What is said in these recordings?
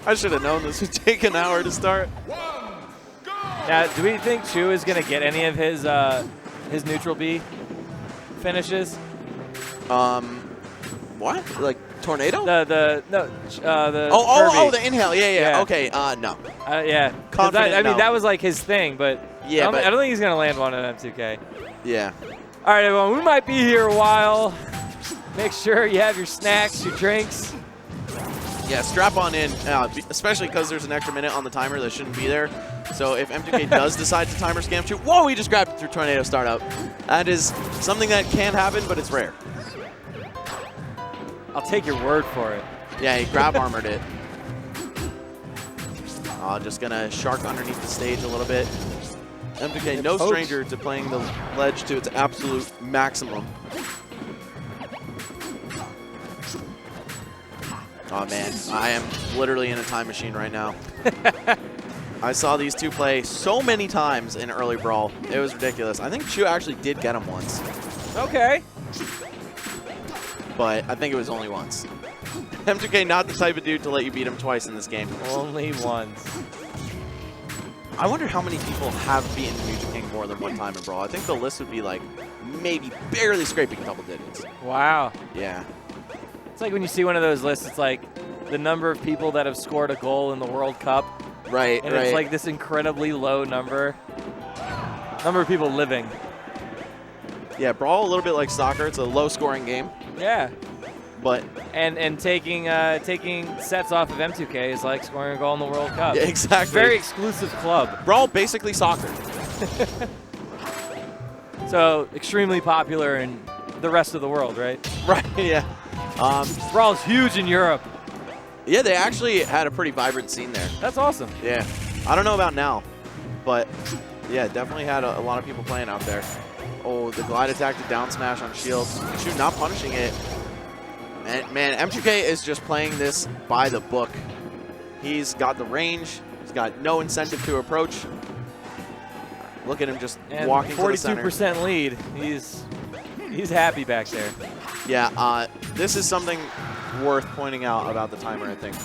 I should have known this would take an hour to start. Now, do we think Chu is going to get any of his neutral B finishes? What? Like tornado? The oh, the inhale. Yeah. Okay. No. Yeah. Confident, I mean, no. that was like his thing, but yeah, I don't think he's going to land one at M2K. Yeah. All right, everyone. We might be here a while. Make sure you have your snacks, your drinks. Yeah, strap on in, especially because there's an extra minute on the timer that shouldn't be there. So if M2K does decide to timer scam Chu, whoa, he just grabbed it through tornado startup. That is something that can happen, but it's rare. I'll take your word for it. Yeah, he grab armored it. Just gonna shark underneath the stage a little bit. M2K, no stranger to playing the ledge to its absolute maximum. Oh man, I am literally in a time machine right now. I saw these two play so many times in early brawl. It was ridiculous. I think Chu actually did get him once. Okay. But I think it was only once. M2K not the type of dude to let you beat him twice in this game. Only once. I wonder how many people have beaten Mew2King more than one time in brawl. I think the list would be like maybe barely scraping double digits. Wow. Yeah. It's like when you see one of those lists, it's like the number of people that have scored a goal in the World Cup. Right, and it's like this incredibly low number of people living. Yeah, brawl a little bit like soccer. It's a low-scoring game. Yeah. But and taking sets off of M2K is like scoring a goal in the World Cup. Yeah, exactly. Very exclusive club. Brawl basically soccer. So extremely popular in the rest of the world, right? Right. Yeah. Brawl's huge in Europe. Yeah, they actually had a pretty vibrant scene there. That's awesome. Yeah. I don't know about now, but yeah, definitely had a lot of people playing out there. Oh, the glide attack to down smash on shield. Chu not punishing it. And man, M2K is just playing this by the book. He's got the range. He's got no incentive to approach. Look at him just walking to the center. 42% lead. He's happy back there. Yeah, this is something worth pointing out about the timer, I think.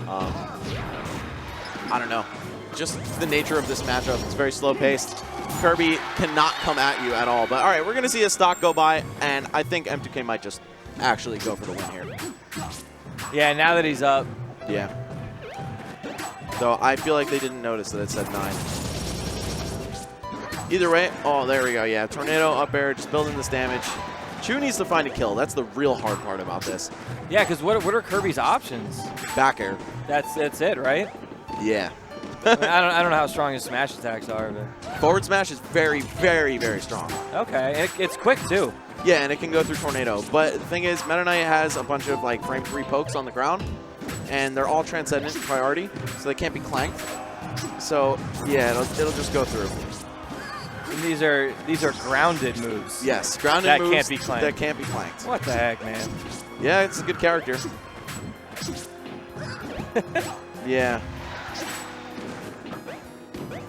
I don't know. Just the nature of this matchup. It's very slow-paced. Kirby cannot come at you at all. But all right, we're going to see a stock go by, and I think M2K might just actually go for the win here. Yeah, now that he's up. Yeah. So I feel like they didn't notice that it said 9. Either way, oh, there we go. Yeah, tornado up air, just building this damage. Chu needs to find a kill. That's the real hard part about this. Yeah, because what are Kirby's options? Back air. That's it, right? Yeah. I mean, I don't know how strong his smash attacks are, but Forward smash is very, very, very strong. Okay, it's quick too. Yeah, and it can go through tornado. But the thing is, Meta Knight has a bunch of like frame 3 pokes on the ground, and they're all transcendent priority, so they can't be clanked. So yeah, it'll just go through. And these are grounded moves. Yes, grounded that moves can't be clanked. that can't be clanked. What the heck, man? Yeah, it's a good character. Yeah.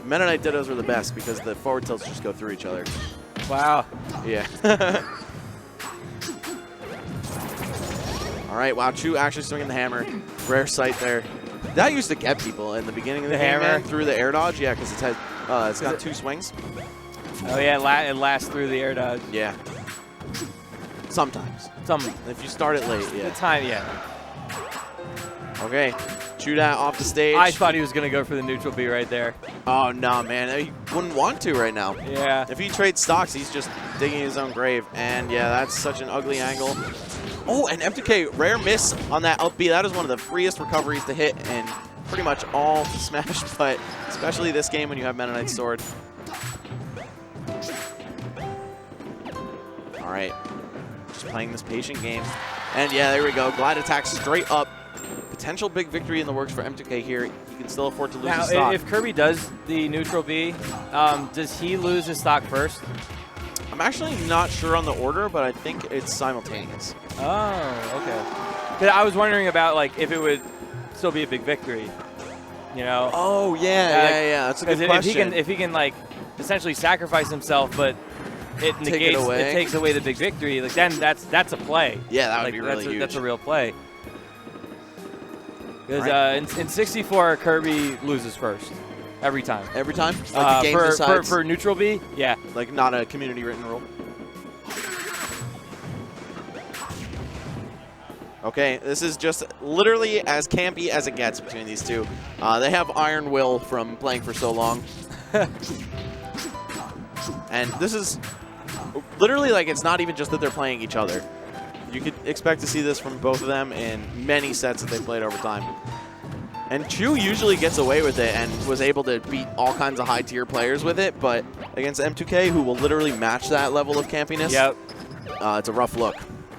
Meta Knight Dittos are the best because the forward tilts just go through each other. Wow. Yeah. All right, wow, Chu actually swinging the hammer. Rare sight there. That used to get people in the beginning of the game, hammer man, through the air dodge. Yeah, because it's got 2 swings. Oh yeah, it lasts through the air dodge. Yeah. Sometimes. If you start it late, yeah. The time, yeah. Okay, Chudat off the stage. I thought he was going to go for the neutral B right there. Oh, no, man. He wouldn't want to right now. Yeah. If he trades stocks, he's just digging his own grave. And, yeah, that's such an ugly angle. Oh, and M2K, rare miss on that up B. That is one of the freest recoveries to hit in pretty much all Smash, but especially this game when you have Meta Knight's Sword. All right. Just playing this patient game. And, yeah, there we go. Glide attack straight up. Potential big victory in the works for M2K here. He can still afford to lose his stock. If Kirby does the neutral B, does he lose his stock first? I'm actually not sure on the order, but I think it's simultaneous. Oh, okay. 'Cause I was wondering about like if it would still be a big victory, you know? Oh yeah. That's a good question. If he can like essentially sacrifice himself, but it negates, it takes away the big victory. Like then that's a play. Yeah, that would be really huge. That's a real play. Because in 64, Kirby loses first. Every time. Every time? Like the game decides? For neutral B, yeah. Like not a community written rule? Okay, this is just literally as campy as it gets between these two. They have iron will from playing for so long. And this is literally like it's not even just that they're playing each other. You could expect to see this from both of them in many sets that they played over time. And Chu usually gets away with it and was able to beat all kinds of high-tier players with it, but against M2K, who will literally match that level of campiness, yep. It's a rough look.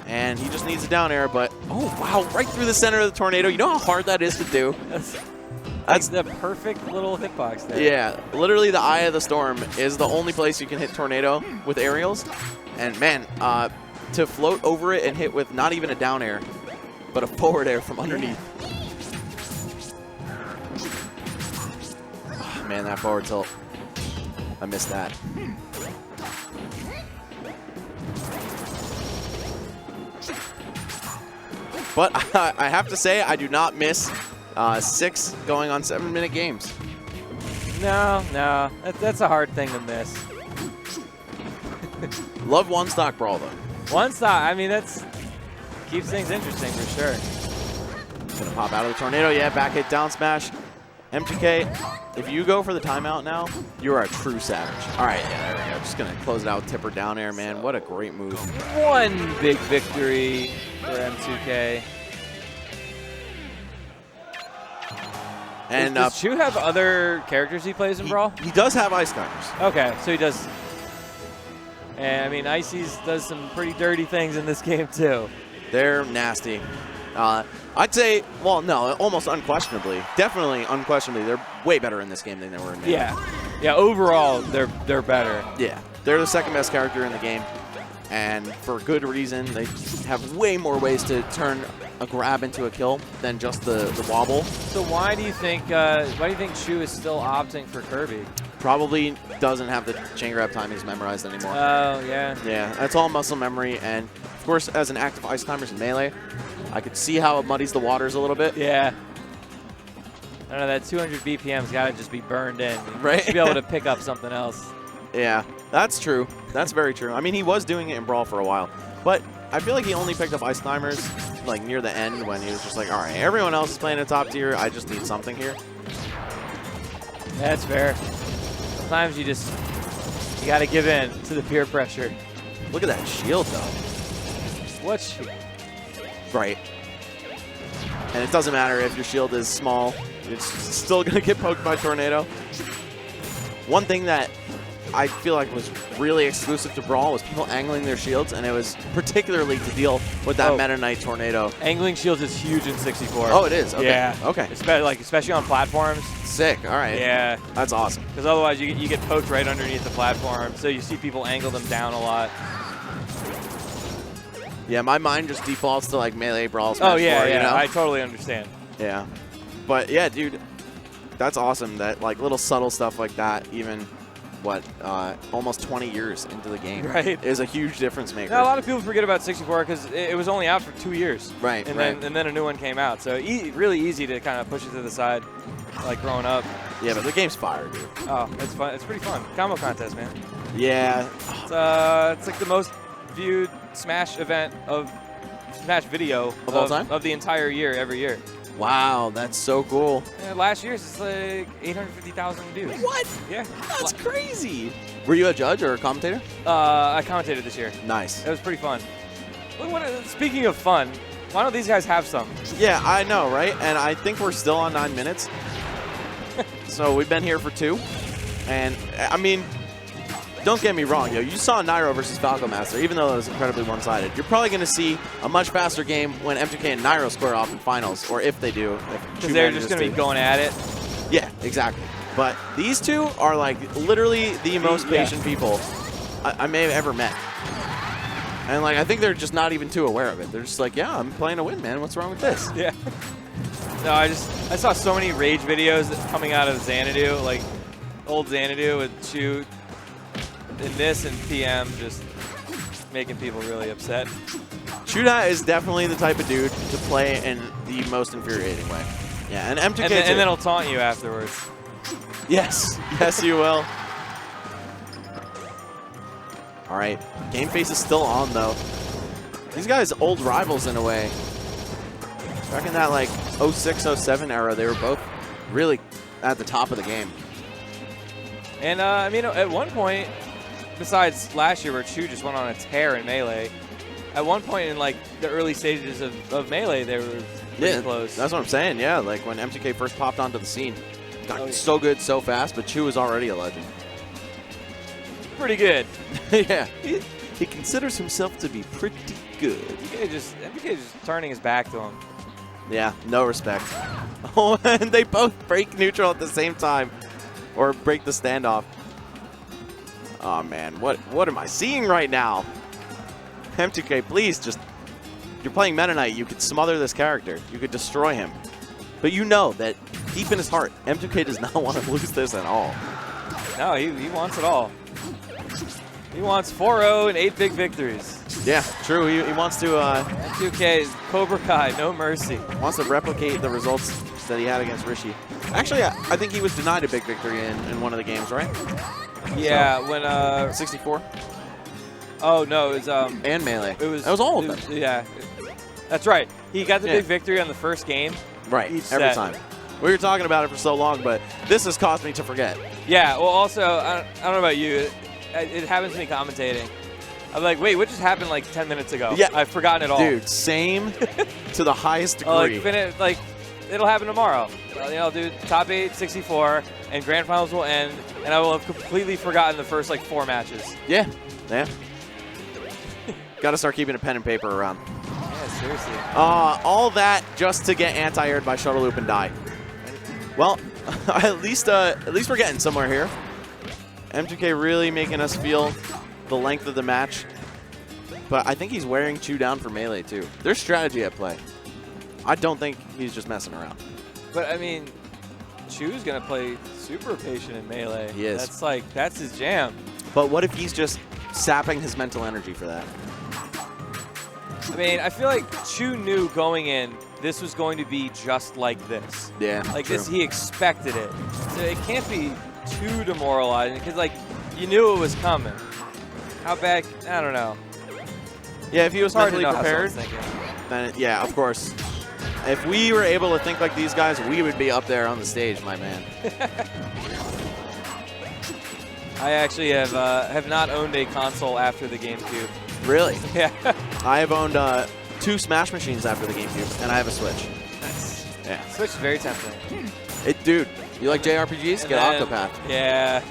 And he just needs a down air, but oh wow, right through the center of the tornado. You know how hard that is to do? That's the perfect little hitbox there. Yeah, literally the eye of the storm is the only place you can hit tornado with aerials. And man, to float over it and hit with not even a down air, but a forward air from underneath. Oh, man, that forward tilt. I missed that. But I have to say, I do not miss 6 going on 7-minute games. No, that's a hard thing to miss. Love one stock brawl though. One stock, I mean that's keeps things interesting for sure. Gonna pop out of the tornado, yeah, back hit down smash. M2K, if you go for the timeout now, you are a true savage. All right, yeah, there we go. Just gonna close it out with tipper down air, man. What a great move. One big victory for M2K. And does Chu have other characters he plays in Brawl? He does have ice climbers. Okay, so he does. And I mean, Icy's does some pretty dirty things in this game too. They're nasty. I'd say, well, no, almost unquestionably. Definitely unquestionably, they're way better in this game than they were in Melee. Yeah, overall, they're better. Yeah, they're the second best character in the game. And for good reason, they have way more ways to turn a grab into a kill than just the wobble. So why do you think Chu is still opting for Kirby? Probably doesn't have the chain grab timings memorized anymore. Oh, yeah. Yeah, that's all muscle memory. And of course, as an active ice climbers in Melee, I could see how it muddies the waters a little bit. Yeah. I don't know, that 200 BPM's got to just be burned in. Right? You should be able to pick up something else. Yeah, that's true. That's very true. I mean, he was doing it in Brawl for a while. But I feel like he only picked up ice climbers like near the end when he was just like, all right, everyone else is playing a top tier. I just need something here. That's fair. Sometimes you got to give in to the peer pressure. Look at that shield, though. What shield? Right. And it doesn't matter if your shield is small. It's still going to get poked by Tornado. One thing that I feel like was really exclusive to Brawl was people angling their shields, and it was particularly to deal with that Meta Knight Tornado. Angling shields is huge in 64. Oh, it is? Okay. Yeah. Okay. Especially on platforms. Sick. All right. Yeah. That's awesome. Because otherwise you get poked right underneath the platform, so you see people angle them down a lot. Yeah, my mind just defaults to like Melee Brawl Smash 4, you know? I totally understand. Yeah. But yeah, dude, that's awesome that like little subtle stuff like that, even almost 20 years into the game, right, is a huge difference maker. Now, a lot of people forget about 64 because it was only out for 2 years. Right, and then a new one came out. So really easy to kind of push it to the side, like growing up. Yeah, but the game's fire, dude. Oh, it's fun. It's pretty fun. Combo contest, man. Yeah. It's like the most viewed Smash event Smash video of all time? Of the entire year, every year. Wow, that's so cool. Yeah, last year's it's like 850,000 views. What? Yeah. That's crazy. Were you a judge or a commentator? I commentated this year. Nice. It was pretty fun. Speaking of fun, why don't these guys have some? Yeah, I know, right? And I think we're still on 9 minutes. So we've been here for 2. And, I mean, don't get me wrong, yo. You saw Nairo versus Falco Master, even though it was incredibly one-sided. You're probably going to see a much faster game when M2K and Nairo square off in finals, or if they do. Because they're just going to be going at it? Yeah, exactly. But these two are, like, literally the most patient people I may have ever met. And, like, I think they're just not even too aware of it. They're just like, yeah, I'm playing to win, man. What's wrong with this? Yeah. No, I saw so many rage videos coming out of Xanadu, like old Xanadu with Chu. In this and PM just making people really upset. Chudat is definitely the type of dude to play in the most infuriating way. Yeah, and M2K and then he'll taunt you afterwards. Yes, yes, you will. All right, game face is still on though. These guys old rivals in a way. Back in that like 06, 07 era, they were both really at the top of the game. And I mean, at one point, besides last year where Chu just went on a tear in Melee, at one point in like the early stages of Melee, they were pretty close. That's what I'm saying. Yeah, like when M2K first popped onto the scene, got so good so fast, but Chu was already a legend. Pretty good. Yeah, he considers himself to be pretty good. MVG just turning his back to him. Yeah, no respect. Oh, and they both break neutral at the same time, or break the standoff. Oh man, what am I seeing right now? M2K, please just. You're playing Meta Knight. You could smother this character. You could destroy him. But you know that deep in his heart, M2K does not want to lose this at all. No, he wants it all. He wants 4-0 and 8 big victories. Yeah, true. He wants to. M2K is Cobra Kai, no mercy. Wants to replicate the results that he had against Rishi. Actually, I think he was denied a big victory in one of the games, right? Yeah, so, when 64. Oh no, it was and Melee. It was. That was all of them. Yeah, that's right. He got the big victory on the first game. Right, every time. We were talking about it for so long, but this has caused me to forget. Yeah, well, also, I don't know about you. It happens to me commentating. I'm like, wait, what just happened like 10 minutes ago? Yeah. I've forgotten it all. Dude, same to the highest degree. Like, it'll happen tomorrow. I'll do top 8, 64, and grand finals will end, and I will have completely forgotten the first like 4 matches. Yeah, yeah. Got to start keeping a pen and paper around. Yeah, seriously. All that just to get anti-aired by Shuttle Loop and die. Well, at least we're getting somewhere here. M2K really making us feel the length of the match. But I think he's wearing Chu down for Melee, too. There's strategy at play. I don't think he's just messing around. But, I mean, Chu's going to play super patient in Melee. He is. That's his jam. But what if he's just sapping his mental energy for that? I mean, I feel like Chu knew going in this was going to be just like this. Yeah, like true. this, he expected it. So it can't be too demoralizing because, like, you knew it was coming. How bad? I don't know. Yeah, if he was mentally prepared, then yeah, of course. If we were able to think like these guys, we would be up there on the stage, my man. I actually have not owned a console after the GameCube. Really? Yeah. I have owned 2 Smash machines after the GameCube, and I have a Switch. Nice. Yeah. Switch is very tempting. Dude, you like JRPGs? And get then, Octopath. Yeah.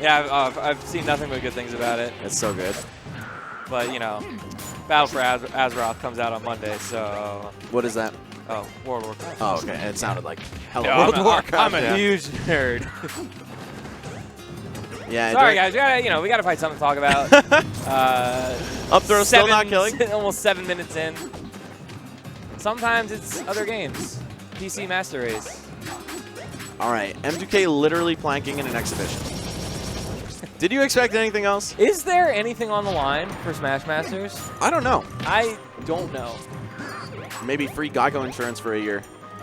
Yeah, I've seen nothing but good things about it. It's so good. But, you know, Battle for Azeroth comes out on Monday, so... What is that? Oh, World of Warcraft. Oh, okay. It sounded like hella No, World of Warcraft. I'm a huge nerd. Yeah. Sorry, guys. We gotta find something to talk about. Up throw still not killing. Almost 7 minutes in. Sometimes it's other games. PC Master Race. All right. M2K literally planking in an exhibition. Did you expect anything else? Is there anything on the line for Smash Masters? I don't know. I don't know. Maybe free Geico insurance for a year.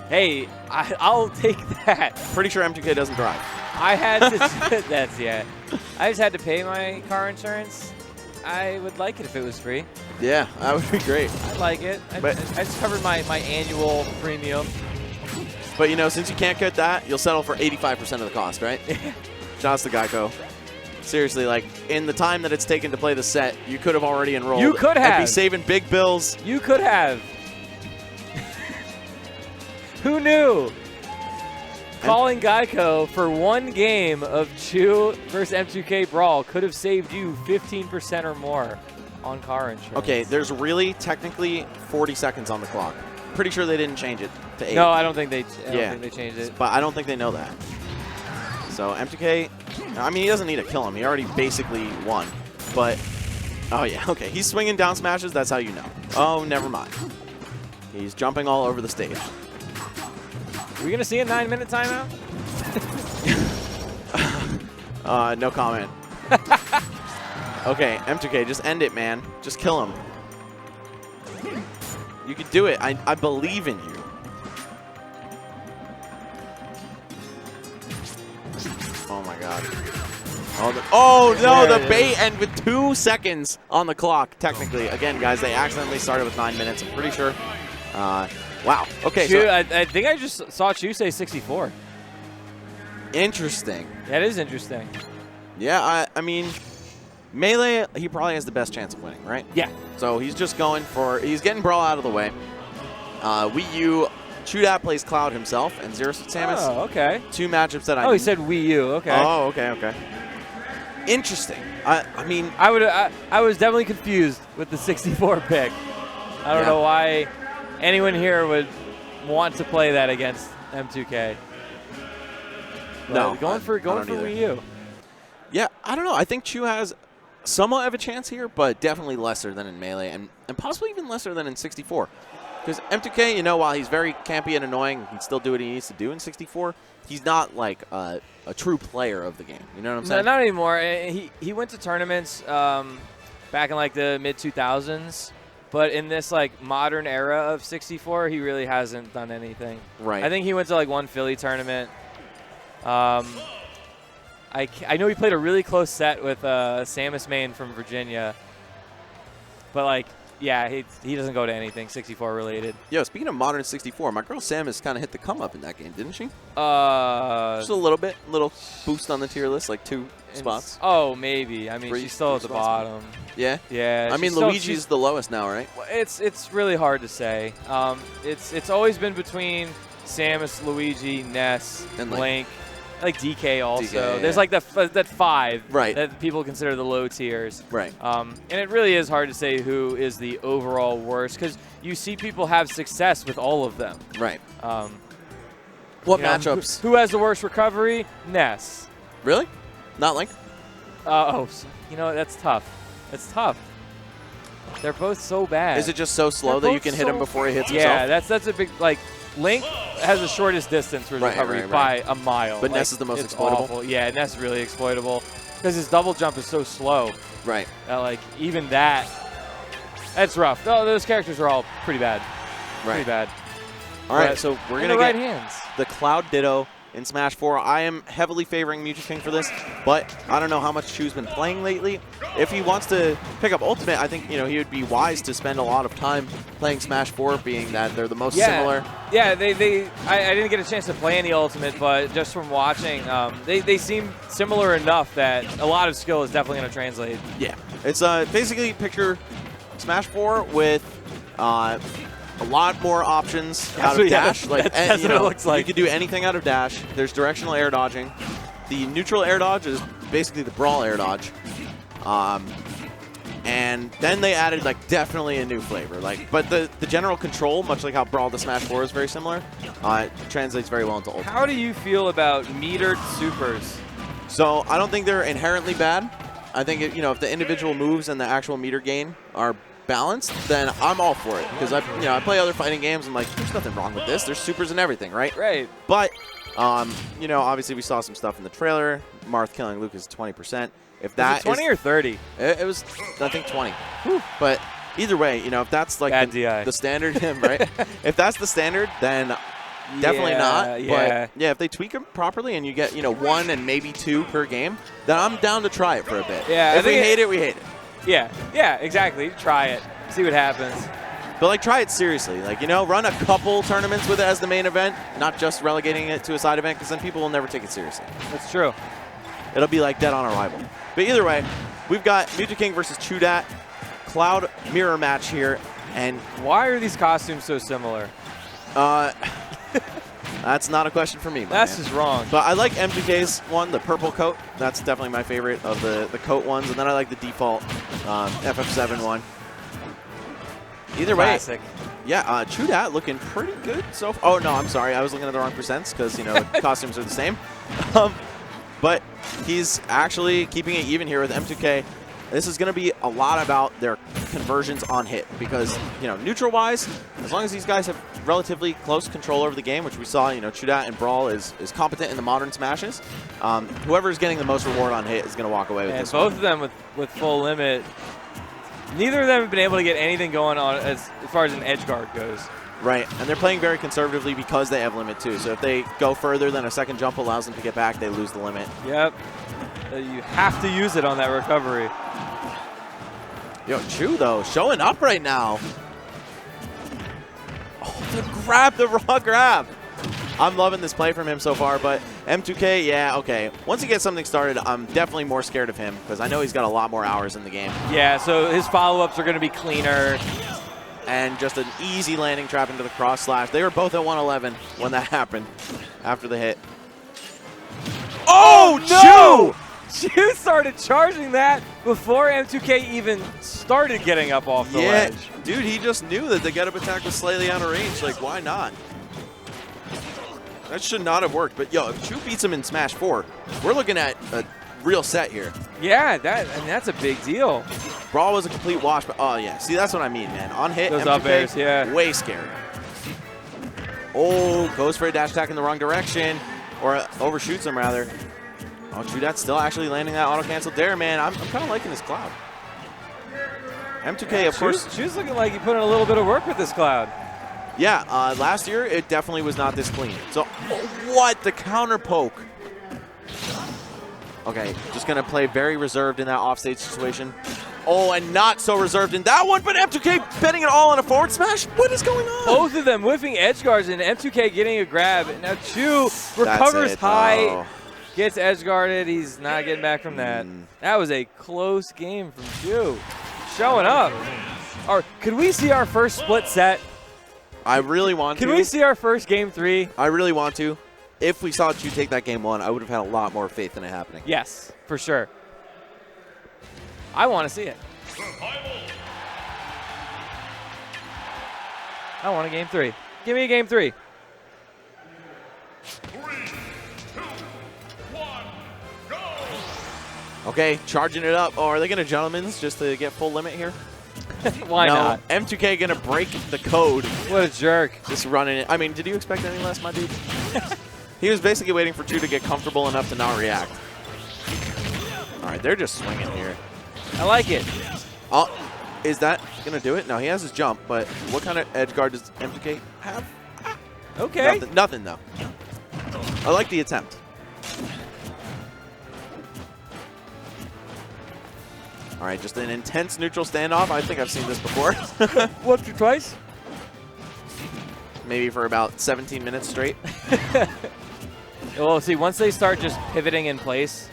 Hey, I'll take that. Pretty sure M2K doesn't drive. I had to. I just had to pay my car insurance. I would like it if it was free. Yeah, that would be great. I'd like it. I just covered my annual premium. But, you know, since you can't get that, you'll settle for 85% of the cost, right? Shouts to Geico. Seriously, like, in the time that it's taken to play the set, you could have already enrolled. You could have. And be saving big bills. You could have. Who knew? Calling Geico for one game of Chu versus M2K Brawl could have saved you 15% or more on car insurance. Okay, there's really technically 40 seconds on the clock. Pretty sure they didn't change it to 8. No, I don't think they changed it. But I don't think they know that. So M2K, I mean, he doesn't need to kill him. He already basically won. But, oh yeah, okay. He's swinging down smashes. That's how you know. Oh, never mind. He's jumping all over the stage. Are we going to see a 9-minute timeout? No comment. Okay, M2K, just end it, man. Just kill him. You can do it. I believe in you. Oh my god. Oh no, Yeah, the bait, and with 2 seconds on the clock, technically. Again, guys, they accidentally started with 9 minutes, I'm pretty sure. Wow. Okay, Chu, so I think I just saw Chu say 64. interesting. That is interesting. Yeah, I mean, Melee, he probably has the best chance of winning, right? Yeah. So he's just going for, he's getting Brawl out of the way. Wii U, Chudat plays Cloud himself, and Zero Suit Samus. Oh, okay. 2 matchups that I Oh, he said Wii U. Okay. Oh, okay. Interesting. I mean, I was definitely confused with the 64 pick. I don't know why anyone here would want to play that against M2K. But no, going for Wii U. Yeah, I don't know. I think Chu has somewhat of a chance here, but definitely lesser than in Melee, and possibly even lesser than in 64. Because M2K, you know, while he's very campy and annoying, he can still do what he needs to do in 64. He's not like a true player of the game. You know what I'm saying? No, not anymore. He went to tournaments back in like the mid-2000s, but in this like modern era of 64, he really hasn't done anything. Right. I think he went to like one Philly tournament. I know he played a really close set with Samus Main from Virginia, but like, yeah, he doesn't go to anything 64 related. Yo, speaking of modern 64, my girl Samus kind of hit the come up in that game, didn't she? Just a little bit, little boost on the tier list, like 2 spots. Oh, maybe. I mean, she's still at the bottom. Yeah. Yeah. I mean, Luigi's the lowest now, right? It's really hard to say. It's always been between Samus, Luigi, Ness, and Link. Like DK also. DK, yeah. There's like that 5 right. that people consider the low tiers. Right. And it really is hard to say who is the overall worst because you see people have success with all of them. Right. What matchups? Who has the worst recovery? Ness. Really? Not Link? You know, that's tough. That's tough. They're both so bad. Is it just so slow that you can hit him before he hits himself? Yeah, that's a big, like, Link has the shortest distance for recovery by a mile. But Ness is the most exploitable? Awful. Yeah, Ness is really exploitable because his double jump is so slow. Right. Like, even that's rough. Oh, those characters are all pretty bad. Right. Pretty bad. All right, so we're going to get hands. The Cloud Ditto in Smash 4. I am heavily favoring Mew2King for this, but I don't know how much Chu's been playing lately. If he wants to pick up Ultimate, I think, you know, he would be wise to spend a lot of time playing Smash 4, being that they're the most similar. Yeah, I didn't get a chance to play any Ultimate, but just from watching, they seem similar enough that a lot of skill is definitely going to translate. Yeah. It's basically picture Smash 4 with a lot more options out of dash. Like, that's what it looks like. You can do anything out of dash. There's directional air dodging. The neutral air dodge is basically the Brawl air dodge. And then they added like definitely a new flavor. Like, but the general control, much like how Brawl to Smash 4 is very similar, it translates very well into Ultimate. How do you feel about metered supers? So I don't think they're inherently bad. I think if the individual moves and the actual meter gain are balanced, then I'm all for it because I play other fighting games. I'm like, there's nothing wrong with this. There's supers and everything, right? Right. But obviously we saw some stuff in the trailer. Marth killing Lucas 20%. If that is it 20 or 30, it was I think 20. Whew. But either way, if that's like the standard, right? If that's the standard, then definitely not. Yeah. But yeah, if they tweak them properly and you get 1 and maybe 2 per game, then I'm down to try it for a bit. Yeah. If we hate it, we hate it. Yeah, exactly. Try it. See what happens. But, like, try it seriously. Like, run a couple tournaments with it as the main event, not just relegating it to a side event, because then people will never take it seriously. That's true. It'll be like Dead on Arrival. But either way, we've got Mew2King versus Chudat, Cloud mirror match here. And why are these costumes so similar? That's not a question for me, That's just wrong. But I like MVG's one, the purple coat. That's definitely my favorite of the coat ones. And then I like the default FF7 one. Either Classic. way, yeah, Chudat looking pretty good so far. Oh, no, I'm sorry. I was looking at the wrong percents because, the costumes are the same. But he's actually keeping it even here with M2K. This is going to be a lot about their conversions on hit because, neutral-wise, as long as these guys have relatively close control over the game, which we saw, Chudat and Brawl is competent in the modern smashes, whoever's getting the most reward on hit is going to walk away with this both of them with full limit. Neither of them have been able to get anything going on as far as an edge guard goes. Right, and they're playing very conservatively because they have limit too. So if they go further than a second jump allows them to get back, they lose the limit. Yep. You have to use it on that recovery. Yo, Chu though, showing up right now. Oh, the raw grab. I'm loving this play from him so far, but M2K, yeah, okay. Once he gets something started, I'm definitely more scared of him because I know he's got a lot more hours in the game. Yeah, so his follow-ups are going to be cleaner. And just an easy landing trap into the cross slash. They were both at 111 when that happened after the hit. Oh, no! Chu started charging that before M2K even started getting up off the ledge. Dude, he just knew that the get-up attack was slightly out of range. Like, why not? That should not have worked. But, yo, if Chu beats him in Smash 4, we're looking at a real set here. Yeah, that's a big deal. Brawl was a complete wash, but, oh, yeah. See, that's what I mean, man. On hit, those M2K, up airs, yeah. Way scary. Oh, goes for a dash attack in the wrong direction. Or overshoots him, rather. Oh, Chudat's still actually landing that auto-cancel dare, man. I'm kind of liking this Cloud. M2K, of course. Chu's looking like he put in a little bit of work with this Cloud. Yeah, last year, it definitely was not this clean. So, what? The counter poke. Okay, just going to play very reserved in that offstage situation. Oh, and not so reserved in that one, but M2K betting it all on a forward smash? What is going on? Both of them whiffing edge guards and M2K getting a grab. And now Chu recovers high, gets edge guarded. He's not getting back from that. That was a close game from Chu. Showing up. Or could we see our first split set? I really want to. Can we see our first game 3? I really want to. If we saw Chu take that game 1, I would have had a lot more faith in it happening. Yes, for sure. I want to see it. I want a game 3. Give me a game 3. 3, 2, 1, go! Okay, charging it up. Oh, are they going to gentlemen's just to get full limit here? Why not? M2K going to break the code. What a jerk. Just running it. I mean, did you expect any less, my dude? He was basically waiting for Chu to get comfortable enough to not react. All right, they're just swinging here. I like it. Oh, is that going to do it? No, he has his jump, but what kind of edge guard does M2K have? Okay. Nothing, though. I like the attempt. All right, just an intense neutral standoff. I think I've seen this before. Once or twice? Maybe for about 17 minutes straight. Well, see, once they start just pivoting in place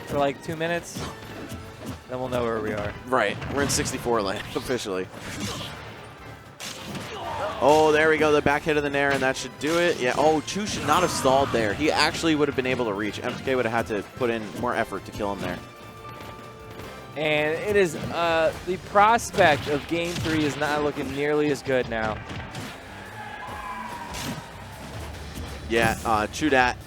for like 2 minutes, then we'll know where we are. Right. We're in 64 land officially. Oh, there we go. The back hit of the Nair, and that should do it. Yeah. Oh, Chu should not have stalled there. He actually would have been able to reach. M2K would have had to put in more effort to kill him there. And it is the prospect of game 3 is not looking nearly as good now. Yeah, Chudat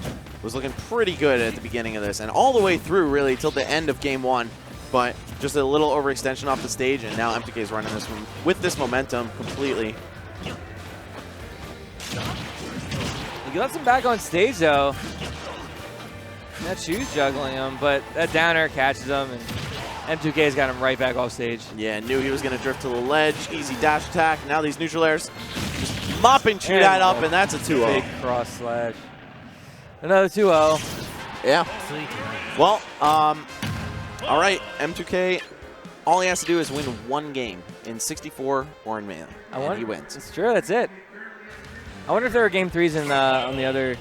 was looking pretty good at the beginning of this, and all the way through, really, till the end of game 1. But just a little overextension off the stage, and now M2K is running this one with this momentum completely. He lets him back on stage, though. That Chu's juggling him, but that down air catches him, and M2K's got him right back off stage. Yeah, knew he was going to drift to the ledge. Easy dash attack. Now these neutral airs just mopping Chudat up, and that's a 2-0. Big cross slash. Another 2-0. Yeah. Well, all right, M2K, all he has to do is win 1 game in 64 or in Melee, and he wins. It's true, that's it. I wonder if there are game 3s in on the other.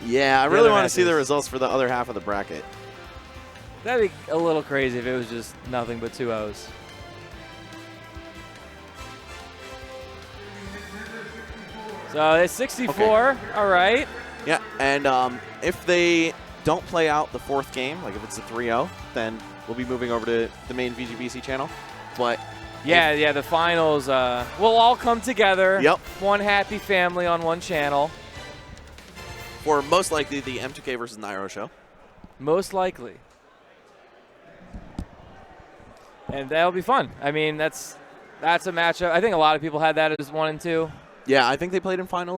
Yeah, I really want to see the results for the other half of the bracket. That'd be a little crazy if it was just nothing but 2-0s. So it's 64, okay. All right. Yeah, and if they don't play out the 4th game, like if it's a 3-0, then we'll be moving over to the main VGBC channel. But yeah, the finals will all come together. Yep. One happy family on one channel. For most likely the M2K versus Nairo show. Most likely. And that'll be fun. I mean, that's a matchup. I think a lot of people had that as 1 and 2. Yeah, I think they played in finals.